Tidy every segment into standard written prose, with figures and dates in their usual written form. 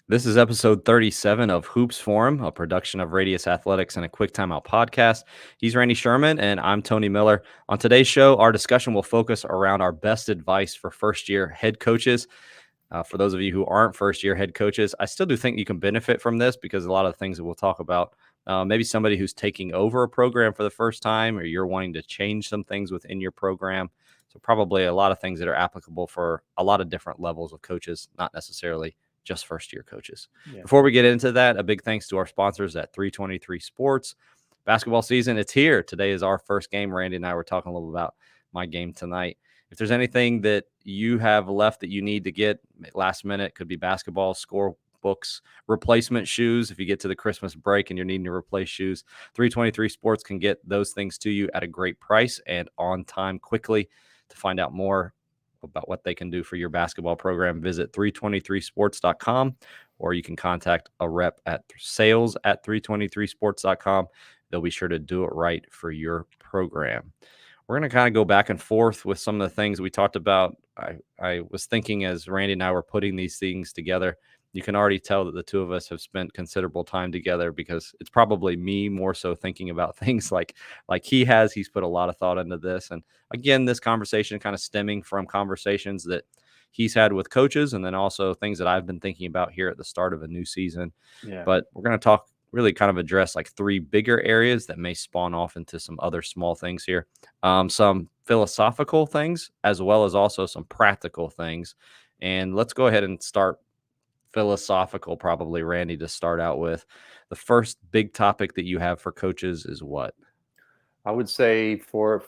This is episode 37 of Hoops Forum, a production of Radius Athletics and a Quick Timeout podcast. He's Randy Sherman, and I'm Tony Miller. On today's show, our discussion will focus around our best advice for first-year head coaches. For those of you who aren't first-year head coaches, I still do think you can benefit from this because a lot of the things that we'll talk about, maybe somebody who's taking over a program for the first time, or you're wanting to change some things within your program. So probably a lot of things that are applicable for a lot of different levels of coaches, not necessarily just first year coaches. Yeah. Before we get into that, a big thanks to our sponsors at 323 Sports. Basketball season, it's here. Today is our first game. Randy and I were talking a little about my game tonight. If there's anything that you have left that you need to get last minute, could be basketball, score books, replacement shoes. If you get to the Christmas break and you're needing to replace shoes, 323 Sports can get those things to you at a great price and on time quickly. To find out more about what they can do for your basketball program, visit 323sports.com, or you can contact a rep at sales@323sports.com. They'll be sure to do it right for your program. We're going to kind of go back and forth with some of the things we talked about. I was thinking as Randy and I were putting these things together, you can already tell that the two of us have spent considerable time together because it's probably me more so thinking about things like he has. He's put a lot of thought into this. And again, this conversation kind of stemming from conversations that he's had with coaches and then also things that I've been thinking about here at the start of a new season. Yeah. But we're going to talk really kind of address like three bigger areas that may spawn off into some other small things here. Some philosophical things as well as also some practical things. And let's go ahead and start philosophical, probably, Randy, to start out with. The first big topic that you have for coaches is what? I would say for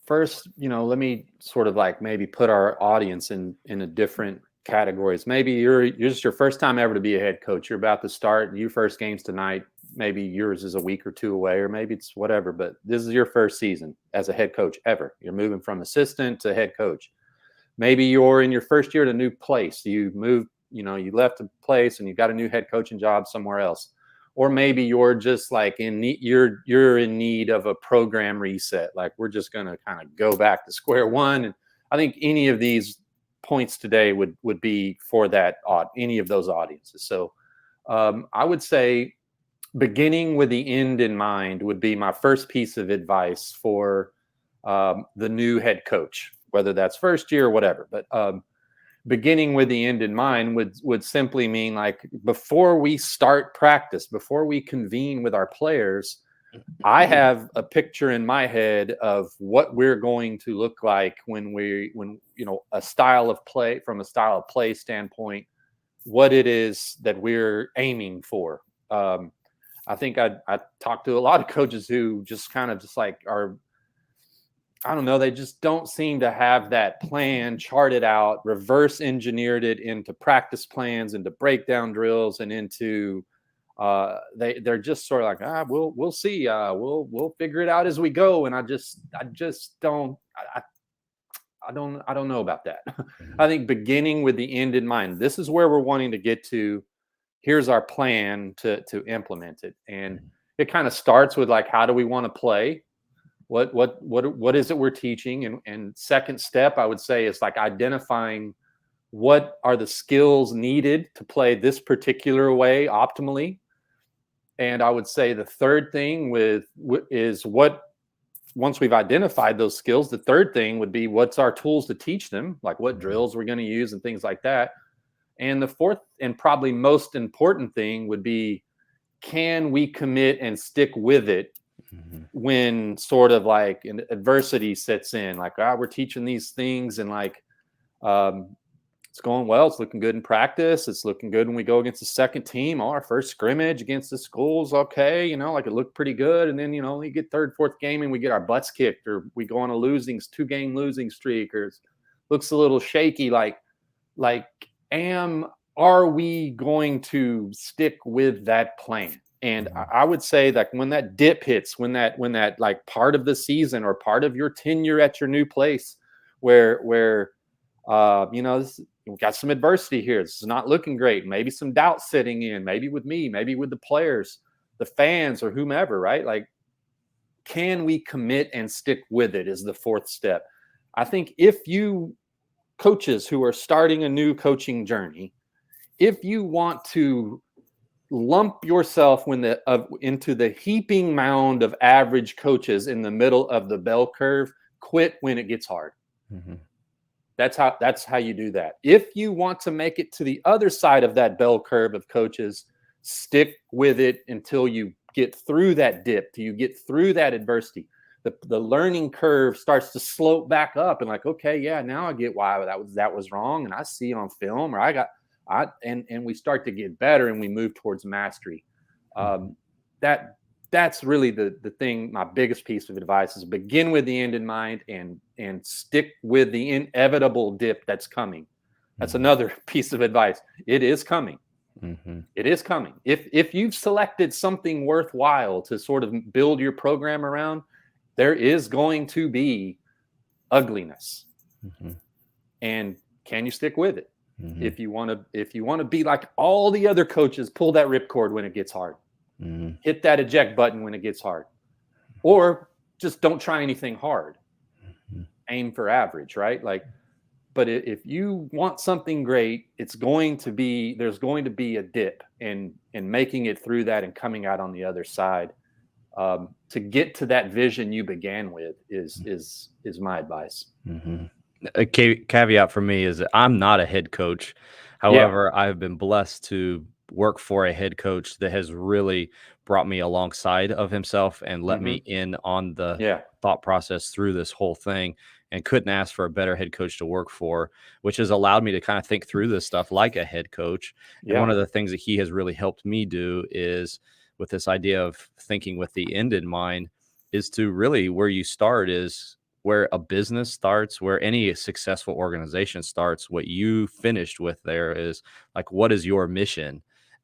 first, let me sort of like maybe put our audience in a different categories. Maybe you're just your first time ever to be a head coach. You're about to start your first games tonight. Maybe yours is a week or two away, or maybe it's whatever, but this is your first season as a head coach ever. You're moving from assistant to head coach. Maybe you're in your first year at a new place. You moved, you left a place and you got a new head coaching job somewhere else. Or maybe you're just like you're in need of a program reset. Like we're just going to kind of go back to square one. And I think any of these points today would be for that any of those audiences. So I would say beginning with the end in mind would be my first piece of advice for the new head coach, whether that's first year or whatever. But beginning with the end in mind would simply mean like before we start practice, before we convene with our players, I have a picture in my head of what we're going to look like when a style of play, from a style of play standpoint, what it is that we're aiming for. I think I talked to a lot of coaches who just kind of just like are, I don't know, they just don't seem to have that plan charted out, reverse engineered it into practice plans, into breakdown drills, and into they're just sort of like, we'll see, we'll figure it out as we go. And I just don't I don't know about that. I think beginning with the end in mind, this is where we're wanting to get to. Here's our plan to implement it, and it kind of starts with like, how do we want to play? What is it we're teaching? And second step, I would say, is like identifying what are the skills needed to play this particular way optimally. And I would say the third thing is what, once we've identified those skills, the third thing would be what's our tools to teach them, like what drills we're going to use and things like that. And the fourth and probably most important thing would be, can we commit and stick with it when sort of like adversity sets in, like, we're teaching these things and like, it's going well. It's looking good in practice. It's looking good when we go against the second team. Our first scrimmage against the school's okay. Like it looked pretty good. And then, we get third, fourth game and we get our butts kicked, or we go on a 2-game losing streak, or it looks a little shaky. Are we going to stick with that plan? And I would say that when that dip hits, when that like part of the season or part of your tenure at your new place, where we've got some adversity here, this is not looking great. Maybe some doubt setting in, maybe with me, maybe with the players, the fans, or whomever, right? Like, can we commit and stick with it is the fourth step. I think if you coaches who are starting a new coaching journey, if you want to lump yourself into the heaping mound of average coaches in the middle of the bell curve, quit when it gets hard. Mm-hmm. That's how you do that. If you want to make it to the other side of that bell curve of coaches, stick with it until you get through that dip, till you get through that adversity. The learning curve starts to slope back up, and like, okay, yeah, now I get why that was wrong, and I see on film, or and we start to get better, and we move towards mastery. Mm-hmm. That's really the thing. My biggest piece of advice is begin with the end in mind, and stick with the inevitable dip that's coming. That's Mm-hmm. another piece of advice. It is coming. Mm-hmm. It is coming. If you've selected something worthwhile to sort of build your program around, there is going to be ugliness. Mm-hmm. And can you stick with it? Mm-hmm. If you want to be like all the other coaches, pull that ripcord when it gets hard. Mm-hmm. Hit that eject button when it gets hard. Or just don't try anything hard. Mm-hmm. Aim for average, right? Like, but if you want something great, there's going to be a dip, and making it through that and coming out on the other side, to get to that vision you began with is my advice. Mm-hmm. A caveat for me is that I'm not a head coach. Yeah. However, I've been blessed to work for a head coach that has really brought me alongside of himself and let me Mm-hmm. in on the Yeah. thought process through this whole thing, and couldn't ask for a better head coach to work for, which has allowed me to kind of think through this stuff like a head coach. And one Yeah. of the things that he has really helped me do is with this idea of thinking with the end in mind is to really where you start is where a business starts, where any successful organization starts. What you finished with there is like, what is your mission?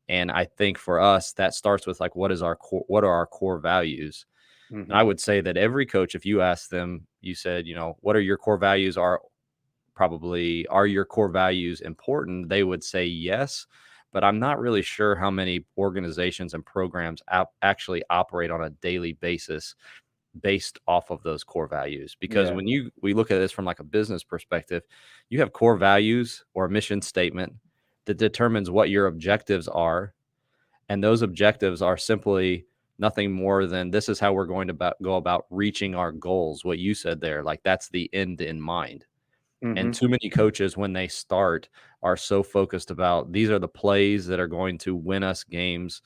And I think for us, that starts with like, what are our core values? And I Mm-hmm. would say that every coach, if you ask them, you said, what are your core values? Are your core values important? They would say yes. But I'm not really sure how many organizations and programs actually operate on a daily basis based off of those core values, because Yeah. when we look at this from like a business perspective, you have core values or a mission statement that determines what your objectives are, and those objectives are simply nothing more than this is how we're going to go about reaching our goals. What you said there, like that's the end in mind. And Mm-hmm. too many coaches, when they start, are so focused about these are the plays that are going to win us games.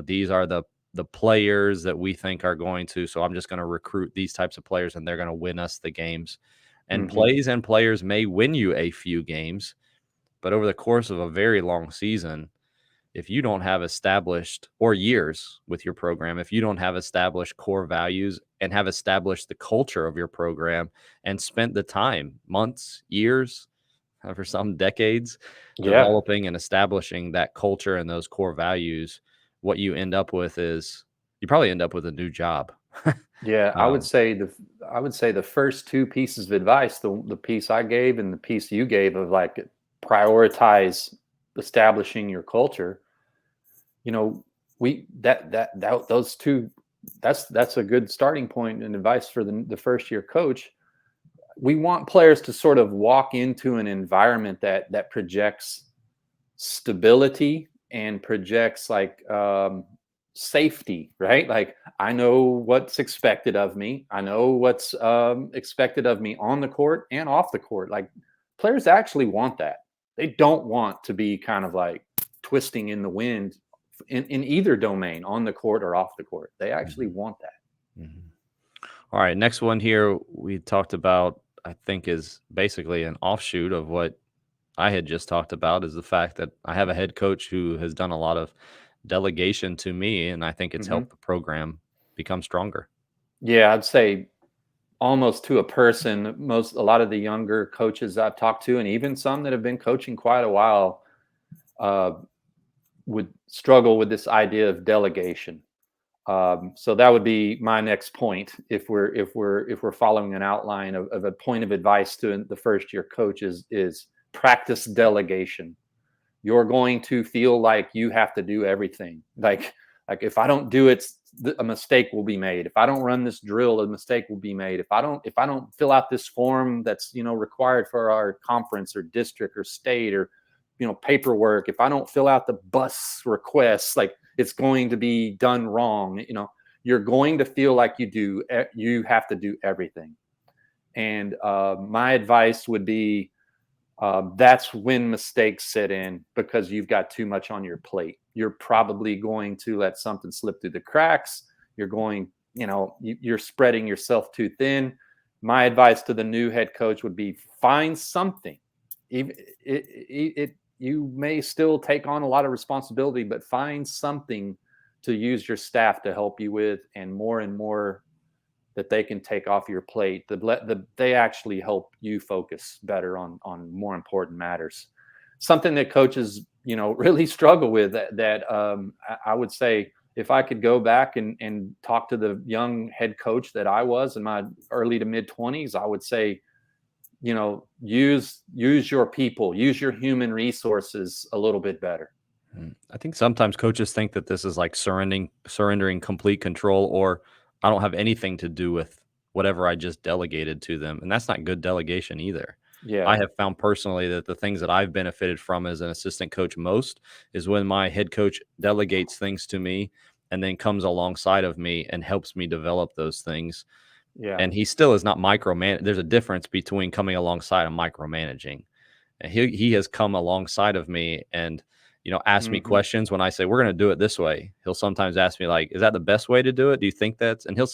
These are the players that we think are going to. So I'm just going to recruit these types of players, and they're going to win us the games. And Mm-hmm. plays and players may win you a few games, but over the course of a very long season, if you don't have established, or years with your program, if you don't have established core values and have established the culture of your program and spent the time, months, years, for some decades, Yeah. developing and establishing that culture and those core values, what you end up with is you probably end up with a new job. Yeah. um, I would say the first two pieces of advice, the piece I gave and the piece you gave of like prioritize establishing your culture, you know, those two, that's a good starting point and advice for the first year coach. We want players to sort of walk into an environment that projects stability and projects like safety, right? Like I know what's expected of me. I know what's expected of me on the court and off the court. Like players actually want that. They don't want to be kind of like twisting in the wind in either domain, on the court or off the court. They actually mhm, want that. mhm. All right, next one here we talked about, I think, is basically an offshoot of what I had just talked about, is the fact that I have a head coach who has done a lot of delegation to me, and I think it's Hmm. helped the program become stronger. Yeah, I'd say almost to a person, a lot of the younger coaches I've talked to, and even some that have been coaching quite a while, uh, would struggle with this idea of delegation. So that would be my next point. If we're following an outline of a point of advice to the first year coach is practice delegation. You're going to feel like you have to do everything. Like if I don't do it, a mistake will be made. If I don't run this drill, a mistake will be made. If I don't fill out this form that's required for our conference or district or state, or paperwork, if I don't fill out the bus requests, like it's going to be done wrong. You're going to feel like you have to do everything. And my advice would be, that's when mistakes set in, because you've got too much on your plate. You're probably going to let something slip through the cracks. You're spreading yourself too thin. My advice to the new head coach would be, find something. You may still take on a lot of responsibility, but find something to use your staff to help you with, and more that they can take off your plate. They actually help you focus better on more important matters. Something that coaches, really struggle with, that I would say, if I could go back and talk to the young head coach that I was in my early to mid 20s, I would say, use your people, use your human resources a little bit better. I think sometimes coaches think that this is like surrendering complete control, or I don't have anything to do with whatever I just delegated to them. And that's not good delegation either. I Yeah. have found personally that the things that I've benefited from as an assistant coach most is when my head coach delegates things to me and then comes alongside of me and helps me develop those things. Yeah. And he still is not micromanage. There's a difference between coming alongside and micromanaging. And he has come alongside of me and asked me Mm-hmm. questions when I say we're going to do it this way. He'll sometimes ask me like, "Is that the best way to do it? Do you think that's?" And he'll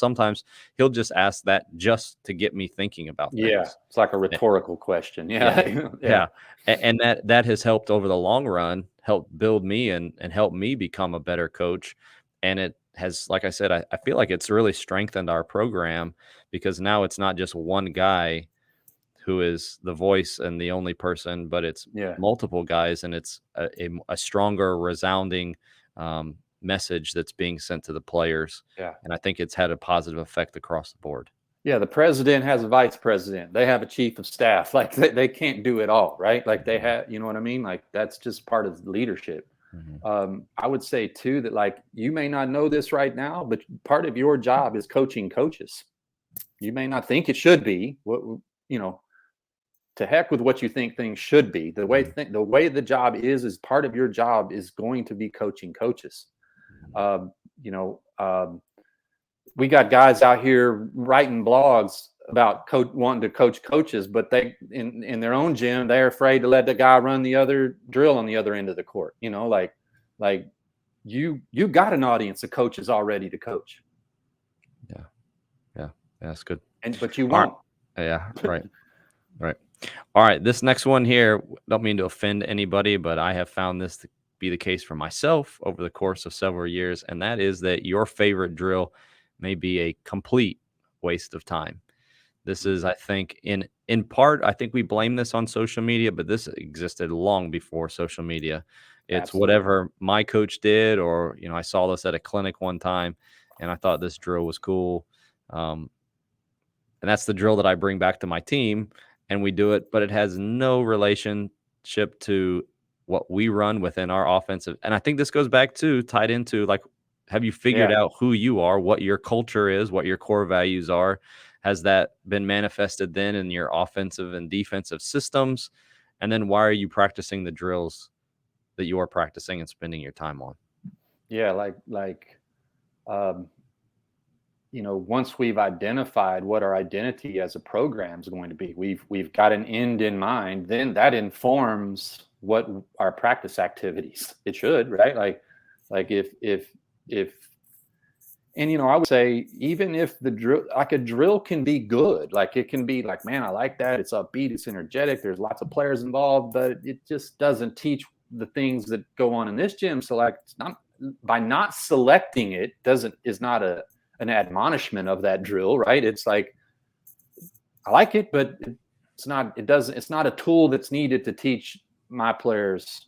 just ask that just to get me thinking about Yeah. things. It's like a Eh, rhetorical question. Yeah, Yeah. Yeah. yeah, and that has helped over the long run, help build me and help me become a better coach. And it has, like I said, I feel like it's really strengthened our program because now it's not just one guy who is the voice and the only person, but it's Yeah. multiple guys, and it's a stronger, resounding message that's being sent to the players. Yeah. And I think it's had a positive effect across the board. Yeah, the president has a vice president. They have a chief of staff. Like they can't do it all, right? Like they have, you know what I mean? Like that's just part of leadership. Mhm. I would say too that, like, you may not know this right now, but part of your job is coaching coaches. You may not think it should be. You know, to heck with what you think things should be. Mhm. The way the job is part of your job is going to be coaching coaches. Mhm. Um, you know, we got guys out here writing blogs about wanting to coach coaches, but they in their own gym, they're afraid to let the guy run the other drill on the other end of the court. Like you got an audience of coaches already to coach, Yeah, yeah, that's good. but you All right, won't. yeah, right, right. All right, this next one here, don't mean to offend anybody, but I have found this to be the case for myself over the course of several years, and that is that your favorite drill may be a complete waste of time. This is, I think, in part, I think we blame this on social media, but this existed long before social media. It's Absolutely. whatever my coach did, or I saw this at a clinic one time, and I thought this drill was cool. Um, and that's the drill that I bring back to my team, and we do it, but it has no relationship to what we run within our offensive. And I think this goes back to tied into like, have you figured Yeah. out who you are, what your culture is, what your core values are? Has that been manifested then in your offensive and defensive systems? And then why are you practicing the drills that you are practicing and spending your time on? Yeah. Um, once we've identified what our identity as a program is going to be, we've got an end in mind, then that informs what our practice activities. It should, right? Like if and I would say, even if the drill, like a drill can be good, like it can be like, man, I like that. It's upbeat, it's energetic, there's lots of players involved, but it just doesn't teach the things that go on in this gym. So like, it's not, by not selecting it doesn't is not an admonishment of that drill, right? It's like, I like it, but it's not a tool that's needed to teach our players,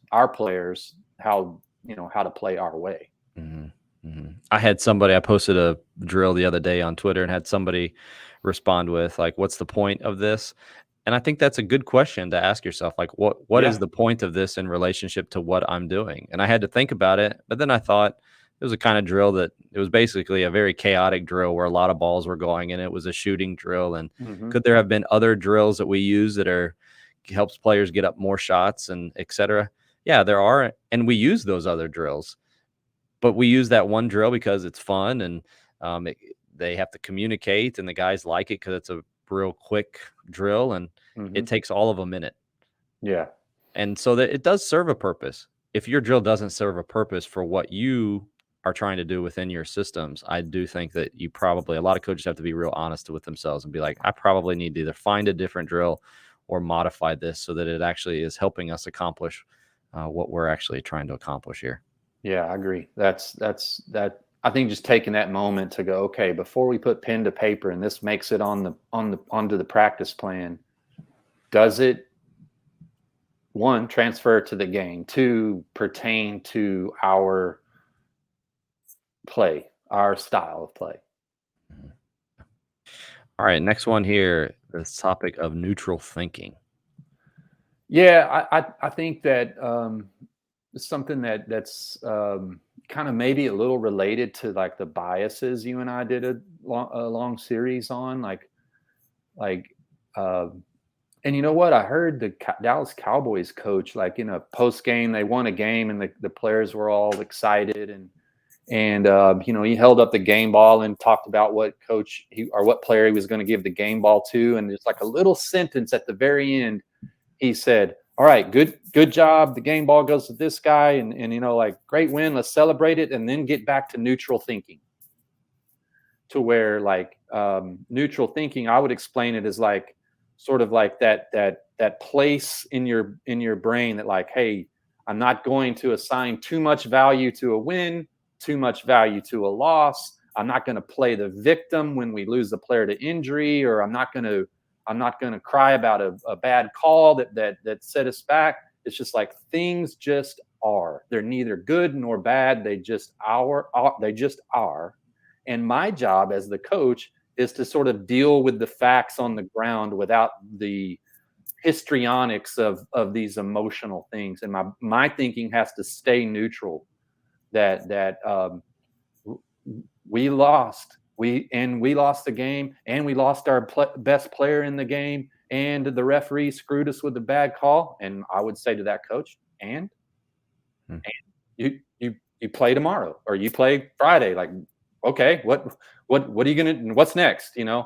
how to play our way. Mhm, mhm. I posted a drill the other day on Twitter and had somebody respond with like, "What's the point of this?" And I think that's a good question to ask yourself. Like, what is Yeah. the point of this in relationship to what I'm doing? And I had to think about it, but then I thought it was a kind of drill that it was basically a very chaotic drill where a lot of balls were going, and it was a shooting drill. And Hmm. could there have been other drills that we use that helps players get up more shots and et cetera? Yeah, there are, and we use those other drills, but we use that one drill because it's fun and they have to communicate, and the guys like it because it's a real quick drill and Hmm. it takes all of a minute. Yeah. And so that it does serve a purpose. If your drill doesn't serve a purpose for what you are trying to do within your systems, I do think that you probably, a lot of coaches have to be real honest with themselves and be like, I probably need to either find a different drill or modify this so that it actually is helping us accomplish what we're actually trying to accomplish here. Yeah, I agree. That's that. I think just taking that moment to go, okay, before we put pen to paper and this makes it onto the practice plan, does it, one, transfer to the game, two, pertain to our play, our style of play? Mhm. All right, next one here, this topic of neutral thinking. Yeah, I think that it's something that's kind of maybe a little related to like the biases you and I did a long series on, like uh, and you know what? I heard the Dallas Cowboys coach, like in a post game, they won a game and the players were all excited, and he held up the game ball and talked about what coach he or what player he was going to give the game ball to, and there's like a little sentence at the very end. He said, "All right, good job. The game ball goes to this guy, and like great win. Let's celebrate it, and then get back to neutral thinking." To where like neutral thinking, I would explain it as like sort of like that place in your brain that like, hey, I'm not going to assign too much value to a win, too much value to a loss. I'm not going to play the victim when we lose a player to injury, or I'm not going to cry about a bad call that set us back. It's just like things just are. They're neither good nor bad. They just are. And my job as the coach is to sort of deal with the facts on the ground without the histrionics of these emotional things. And my thinking has to stay neutral. That we lost. We lost the game, and we lost our best player in the game, and the referee screwed us with a bad call. And I would say to that coach, and Hmm. you play tomorrow or you play Friday. Like, okay, what are you gonna? What's next? I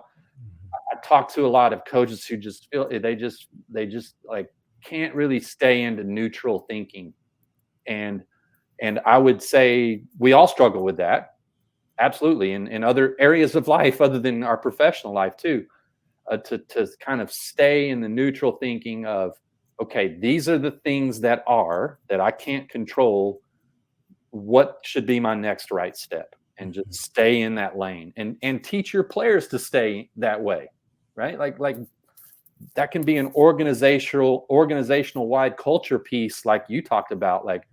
talk to a lot of coaches who just feel they just like can't really stay into neutral thinking, and I would say we all struggle with that, absolutely, in other areas of life other than our professional life too. To kind of stay in the neutral thinking of, okay, these are the things that I can't control. What should be my next right step? And just stay in that lane, and teach your players to stay that way, right? Like that can be an organizational wide culture piece, like you talked about. Like,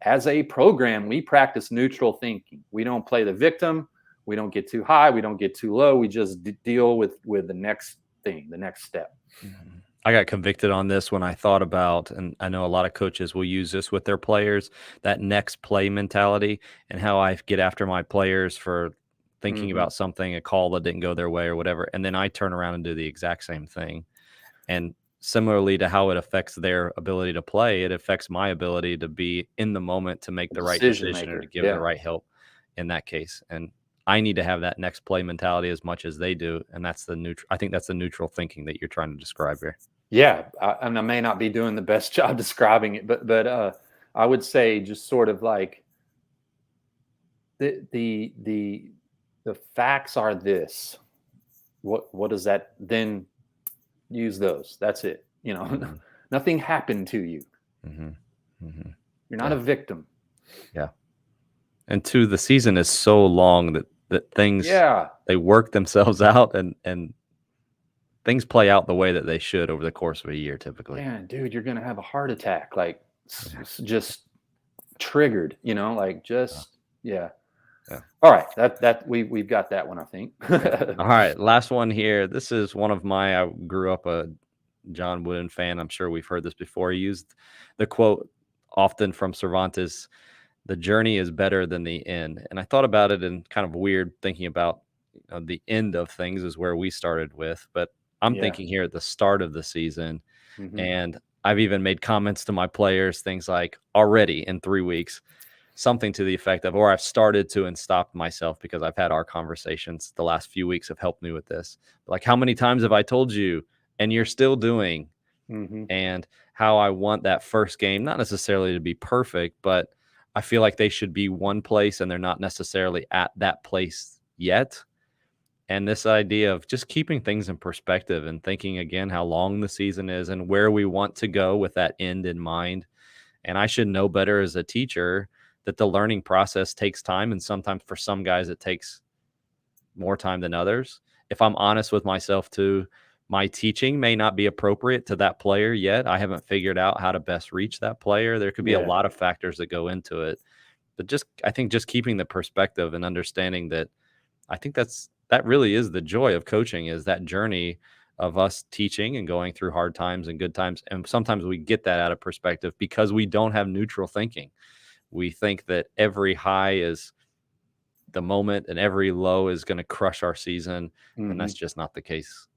as a program, we practice neutral thinking. We don't play the victim. We don't get too high. We don't get too low. We just deal with the next thing, the next step. Mhm. I got convicted on this when I thought about, and I know a lot of coaches will use this with their players, that next play mentality, and how I get after my players for thinking Hmm. about something, a call that didn't go their way or whatever. And then I turn around and do the exact same thing. And similarly to how it affects their ability to play, it affects my ability to be in the moment to make the right Decision decision and to maker. give the Yeah. right help in that case. And I need to have that next play mentality as much as they do. And that's the neutral, I think that's the neutral thinking that you're trying to describe here. Yeah. And I may not be doing the best job describing it, but I would say just sort of like the facts are this. What does that then? Use those. That's it. Hmm. Nothing happened to you. Hmm. Hmm. You're not a Yeah. victim. Yeah. And two, the season is so long that things, Yeah. they work themselves out and things play out the way that they should over the course of a year typically. Man, dude, you're gonna have a heart attack. Like, Yeah. just triggered. Like Yeah. just yeah. Yeah. All right. That we've got that one, I think. Yeah. All right, last one here. This is one of my, I grew up a John Wooden fan. I'm sure we've heard this before. He used the quote often from Cervantes, "The journey is better than the end." And I thought about it and kind of weird thinking about the end of things is where we started with, but I'm Yeah. thinking here at the start of the season. Hmm. And I've even made comments to my players, things like already in 3 weeks, something to the effect of, or I've started to and stopped myself because I've had our conversations the last few weeks have helped me with this. Like, how many times have I told you and you're still doing? Hmm. And how I want that first game, not necessarily to be perfect, but I feel like they should be one place and they're not necessarily at that place yet. And this idea of just keeping things in perspective and thinking again how long the season is and where we want to go with that end in mind. And I should know better as a teacher that the learning process takes time. And sometimes for some guys, it takes more time than others. If I'm honest with myself too, my teaching may not be appropriate to that player yet. I haven't figured out how to best reach that player. There could be a Yeah. lot of factors that go into it. But just I think just keeping the perspective and understanding that I think that really is the joy of coaching is that journey of us teaching and going through hard times and good times. And sometimes we get that out of perspective because we don't have neutral thinking. We think that every high is the moment and every low is going to crush our season, and Hmm. that's just not the case.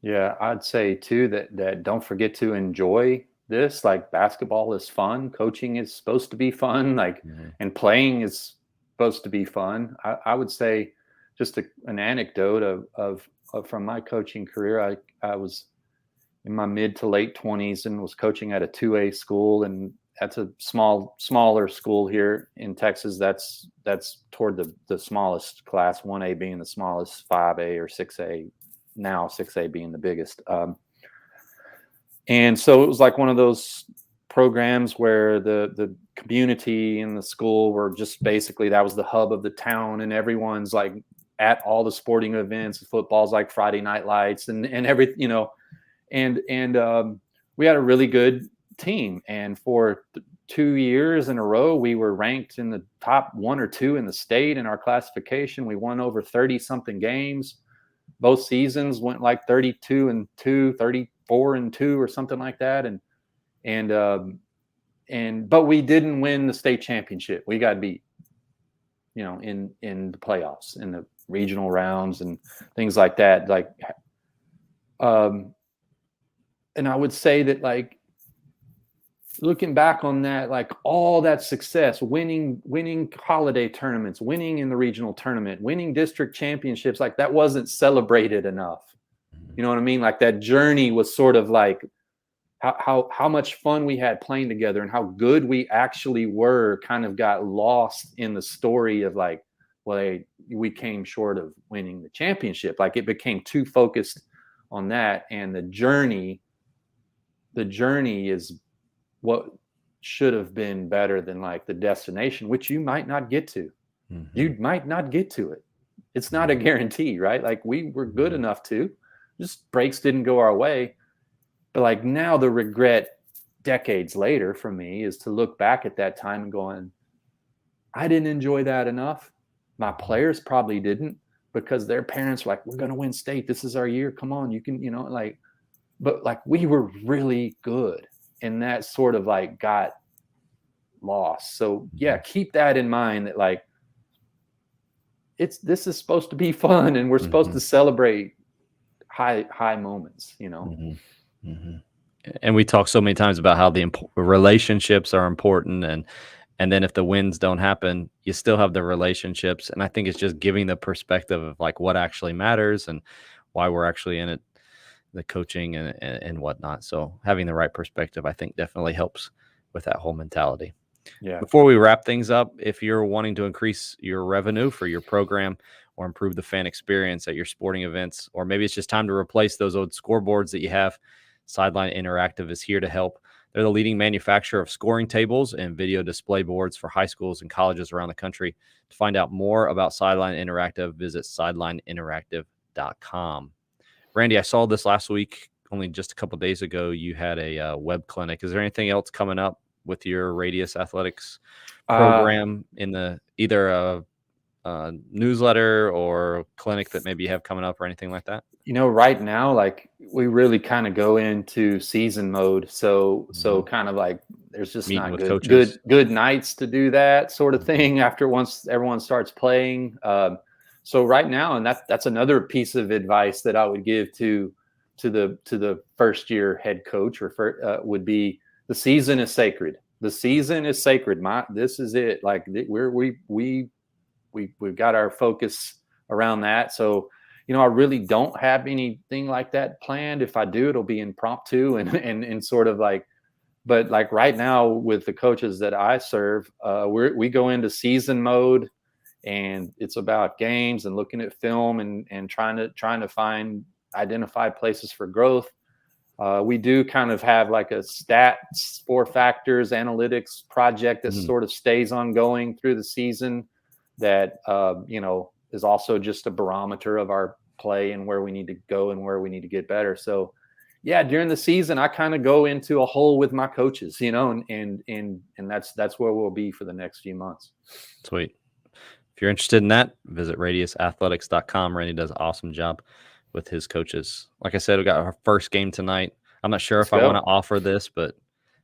Yeah, I'd say too that don't forget to enjoy this. Like basketball is fun, coaching is supposed to be fun, like Mhm. and playing is supposed to be fun. I would say just an anecdote of from my coaching career. I was in my mid to late 20s and was coaching at a 2A school, and that's a smaller school here in Texas. That's toward the smallest class, 1A being the smallest, 5A or 6A, now 6A being the biggest. And so it was like one of those programs where the community and the school were just basically, that was the hub of the town, and everyone's like at all the sporting events. Football's like Friday night lights and every, and we had a really good team. And for 2 years in a row, we were ranked in the top 1 or 2 in the state in our classification. We won over 30 something games. Both seasons went like 32-2, 34-2, or something like that. And but we didn't win the state championship. We got beat, in the playoffs, in the regional rounds and things like that. Um, and I would say that, like, looking back on that, like all that success, winning holiday tournaments, winning in the regional tournament, winning district championships, like that wasn't celebrated enough. You know what I mean? Like that journey was sort of like how much fun we had playing together and how good we actually were kind of got lost in the story of like, well, we came short of winning the championship. Like it became too focused on that, and the journey is what should have been better than like the destination, which you might not get to. Mhm. You might not get to it. It's not a Mhm. guarantee, right? Like we were good Mhm. enough to, just breaks didn't go our way. But like now the regret decades later for me is to look back at that time and going, I didn't enjoy that enough. My Mhm. players probably didn't, because their parents were like, we're going to win state. This is our year. Come on, you can, like, but like we were really good. And that sort of like got lost. So yeah, Mhm. keep that in mind, that like this is supposed to be fun, and we're supposed to Mhm. celebrate high moments. Mhm. Mhm. And we talk so many times about how the relationships are important, and then if the wins don't happen, you still have the relationships. And I think it's just giving the perspective of like what actually matters and why we're actually in it, the coaching and whatnot. So having the right perspective, I think, definitely helps with that whole mentality. Yeah. Before we wrap things up, if you're wanting to increase your revenue for your program or improve the fan experience at your sporting events, or maybe it's just time to replace those old scoreboards that you have, Sideline Interactive is here to help. They're the leading manufacturer of scoring tables and video display boards for high schools and colleges around the country. To find out more about Sideline Interactive, visit sidelineinteractive.com. Randy, I saw this last week, only just a couple of days ago. You had a web clinic. Is there anything else coming up with your Radius Athletics Uh, program in the either a newsletter or clinic that maybe you have coming up or anything like that? right now, like we really kind of go into season mode. So Mhm. kind of like there's just Meeting not with good coaches. good good nights to do that sort of Mhm. thing after once everyone starts playing. So right now, and that's another piece of advice that I would give the first year head coach would be the season is sacred. The season is sacred. This is it. Like we've got our focus around that. So, I really don't have anything like that planned. If I do, it'll be impromptu and sort of like, but like right now with the coaches that I serve, we go into season mode, and it's about games and looking at film and trying to identify places for growth. We do kind of have like a stats, 4 factors analytics project that sort of stays ongoing through the season that, is also just a barometer of our play and where we need to go and where we need to get better. So yeah, during the season, I kind of go into a hole with my coaches, and that's where we'll be for the next few months. Sweet. If you're interested in that, visit radiusathletics.com. Randy does an awesome job with his coaches. Like I said, we got our first game tonight. I'm not sure if I want to offer this, but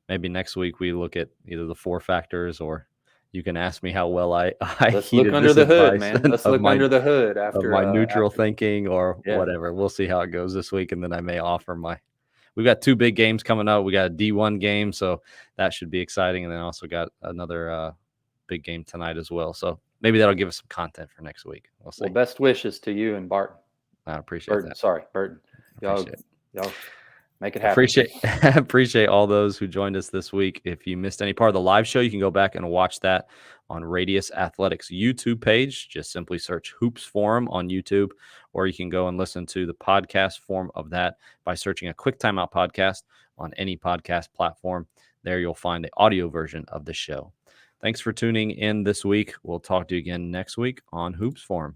maybe next week we look at either the 4 factors, or you can ask me how well I Let's look heeded under this the hood, advice man. Let's look under the hood of my neutral after. thinking or whatever. We'll see how it goes this week, and then I may offer we've got 2 big games coming up. We got a D1 game, so that should be exciting, and then also got another big game tonight as well. So maybe that'll give us some content for next week. We'll see. Well, best wishes to you and Barton. I appreciate that. Sorry, Burton. Y'all make it happen. Appreciate all those who joined us this week. If you missed any part of the live show, you can go back and watch that on Radius Athletics YouTube page. Just simply search Hoops Forum on YouTube, or you can go and listen to the podcast form of that by searching a Quick Timeout podcast on any podcast platform. There you'll find the audio version of the show. Thanks for tuning in this week. We'll talk to you again next week on Hoops Forum.